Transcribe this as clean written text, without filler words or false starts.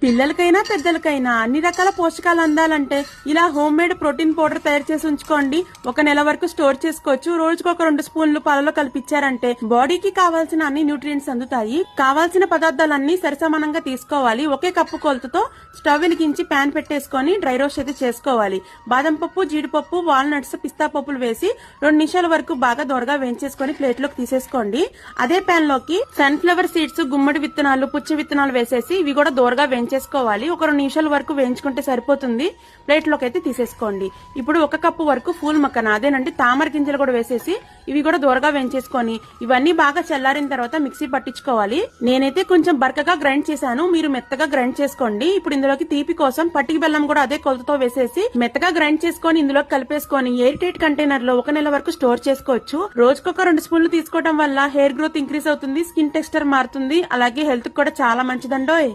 పిల్లలకైనా పెద్దలకైనా అన్ని రకాల పోషకాలు అందాలంటే ఇలా హోమ్ మేడ్ ప్రోటీన్ పౌడర్ తయారు చేసి ఉంచుకోండి. 1 నెల వరకు స్టోర్ చేసుకోవచ్చు. రోజుకు ఒక 2 స్పూన్లు పాలలో కలిపిచ్చారంటే బాడీకి కావాల్సిన అన్ని న్యూట్రియంట్స్ అందుతాయి. కావాల్సిన పదార్థాలన్నీ సరిసమానంగా తీసుకోవాలి. ఒకే కప్పు కొలతతో స్టవ్ వెలిగించి ప్యాన్ పెట్టేసుకొని డ్రై రోస్ట్ అయితే చేసుకోవాలి. బాదం పప్పు, జీడిపప్పు, వాల్నట్స్, పిస్తా పప్పులు వేసి 2 నిమిషాల వరకు బాగా దోరగా వేయించేసుకొని ప్లేట్ లోకి తీసేసుకోండి. అదే ప్యాన్ లోకి సన్ఫ్లవర్ సీడ్స్, గుమ్మడి విత్తనాలు, పుచ్చ విత్తనాలు వేసేసి ఇవి కూడా దోరగా వేయించేసుకోవాలి. ఒక 2 నిమిషాల వరకు వేయించుకుంటే సరిపోతుంది. ప్లేట్ లోకి అయితే తీసేసుకోండి. ఇప్పుడు 1 కప్పు వరకు ఫూల్ మక్కన, అదేనంటే తామర గింజలు కూడా వేసేసి ఇవి కూడా దోరగా వేయించేసుకొని ఇవన్నీ బాగా చల్లారిన తర్వాత మిక్సీ పట్టించుకోవాలి. నేనైతే కొంచెం బరకగా గ్రైండ్ చేశాను, మీరు మెత్తగా గ్రైండ్ చేసుకోండి. ఇప్పుడు ఇందులోకి తీపి కోసం పట్టిక బెల్లం కూడా అదే కొలతతో వేసేసి మెత్తగా గ్రైండ్ చేసుకొని ఇందులోకి కలిపేసుకొని ఎయిర్ టైట్ కంటైనర్ లో 1 నెల వరకు స్టోర్ చేసుకోవచ్చు. రోజుకొక 2 స్పూన్లు తీసుకోవడం వల్ల హెయిర్ గ్రోత్ ఇంక్రీజ్ అవుతుంది, స్కిన్ టెక్స్చర్ మారుతుంది, అలాగే హెల్త్ కూడా చాలా మంచిదండోయ్.